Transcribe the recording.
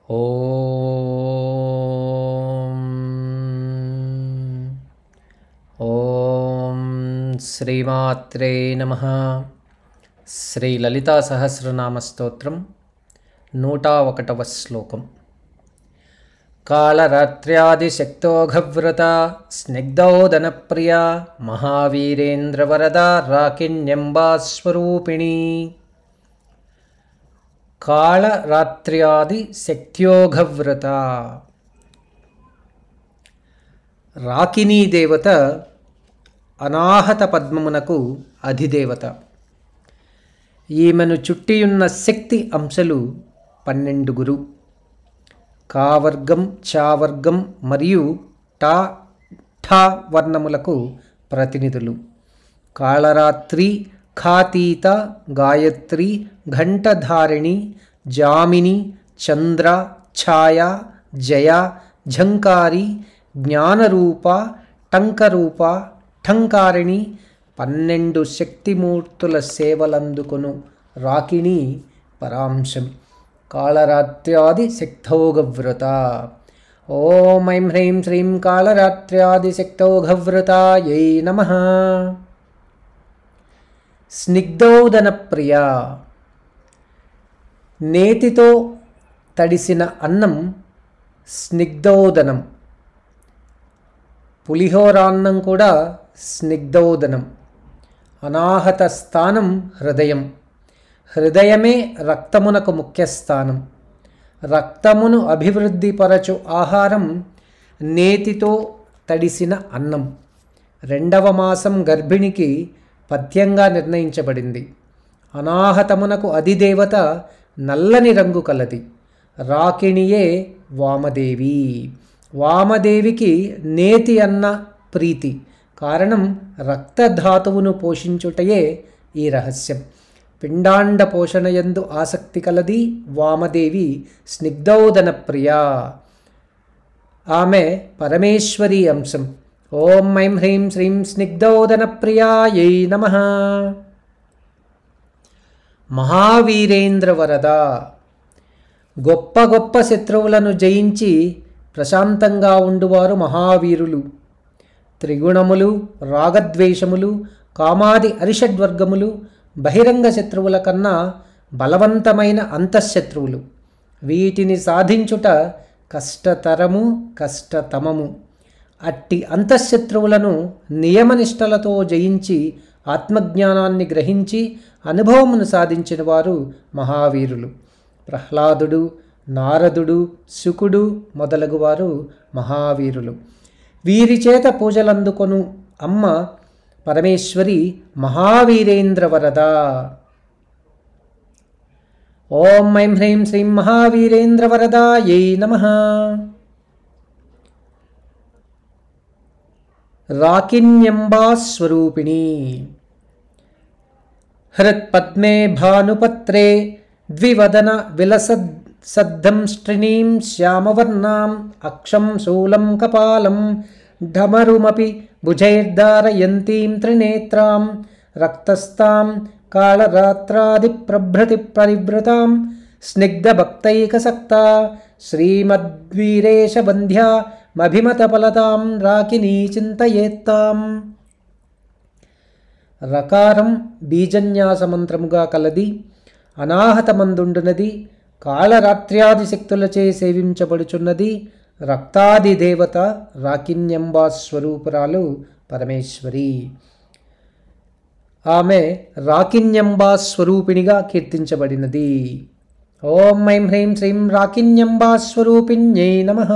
ఓం ఓం శ్రీమాత్రే నమః. శ్రీ లలితా సహస్రనామ స్తోత్రం 101వ శ్లోకం. కాళరాత్ర్యాదిశక్తోఘవ్రత స్నిగ్ధోదన ప్రియా మహావీరేంద్రవరదా రాకిణ్యంబాస్వరూపిణి. కాళరాత్ర్యాది శక్త్యోఘవ్రత. రాకినీ దేవత అనాహత పద్మమునకు అధిదేవత. ఈమెను చుట్టియున్న శక్తి అంశలు 12. కావర్గం, చావర్గం మరియు టా ఠా వర్ణములకు ప్రతినిధులు. కాళరాత్రి, ఖాతీత, గాయత్రి, ఘంటధారిణి, జామిని, చంద్ర, ఛాయ, జయ, ఝంకారి, జ్ఞానరూప, టంకరూప, ఠంకారిణి 12 శక్తిమూర్తుల సేవలందుకొను రాకిణి పరాంశం. కాళరాత్ర్యాది శక్తౌఘవ్రత. ఓం ఐం హ్రీం శ్రీం కాళరాత్ర్యాది శక్తౌఘవ్రతాయై నమః. స్నిగ్ధోదన ప్రియ. నేతితో తడిసిన అన్నం స్నిగ్ధోదనం. పులిహోరాన్నం కూడా స్నిగ్ధోదనం. అనాహత స్థానం హృదయం. హృదయమే రక్తమునకు ముఖ్య స్థానం. రక్తమును అభివృద్ధిపరచు ఆహారం నేతితో తడిసిన అన్నం. 2వ మాసం గర్భిణికి పథ్యంగా నిర్ణయించబడింది. అనాహతమునకు అధిదేవత నల్లని రంగు కలది. రాకిణియే వామదేవి. వామదేవికి నేతి అన్న ప్రీతి. కారణం రక్తధాతువును పోషించుటయే ఈ రహస్యం. పిండాండ పోషణయందు ఆసక్తి కలది వామదేవి. స్నిగ్ధోదన ప్రియ. ఆమె పరమేశ్వరీ అంశం. ఓం ఐం హ్రీం శ్రీం స్నిగ్ధోదన ప్రియాయై నమః. మహావీరేంద్రవరద. గొప్ప గొప్ప శత్రువులను జయించి ప్రశాంతంగా ఉండువారు మహావీరులు. త్రిగుణములు, రాగద్వేషములు, కామాది అరిషడ్వర్గములు బహిరంగ శత్రువుల కన్నా బలవంతమైన అంతఃశత్రువులు. వీటిని సాధించుట కష్టతరము, కష్టతమము. అట్టి అంతఃశత్రువులను నియమనిష్టలతో జయించి ఆత్మజ్ఞానాన్ని గ్రహించి అనుభవమును సాధించిన వారు మహావీరులు. ప్రహ్లాదుడు, నారదుడు, శుకుడు మొదలగువారు మహావీరులు. వీరి చేత పూజలందుకొను అమ్మ పరమేశ్వరి మహావీరేంద్రవరద. ఓం ఐం హ్రీం శ్రీం మహావీరేంద్రవరదాయై నమః. రాకిణ్యంబాస్వరూపిణి. హృత్పద్మే భానుపత్రే ద్వివదన విలసద్దం శ్యామవర్ణాం అక్షం శూలం కపాలం ఢమరుమపి భుజైర్ధారయంతీం త్రినేత్రాం రక్తస్థాం కాళరాత్రాది ప్రభృతి పరివృతాం స్నిగ్ధభక్తైకసక్తా శ్రీమద్వీరేశ వంధ్యా మభిమతఫలతాం రాకినీ చింతయేత్తాం. రకారం బీజన్యాస మంత్రముగా కలది. అనాహతమందుండునది. కాళరాత్ర్యాది శక్తులచే సేవించబడుచున్నది. రక్తాది దేవత రాకిణ్యంబా స్వరూపురాలు పరమేశ్వరి. ఆమె రాకిణ్యంబా స్వరూపిణిగా కీర్తించబడినది. ఓం ఐం హ్రీం శ్రీం రాకిణ్యంబా స్వరూపిణ్యై నమః.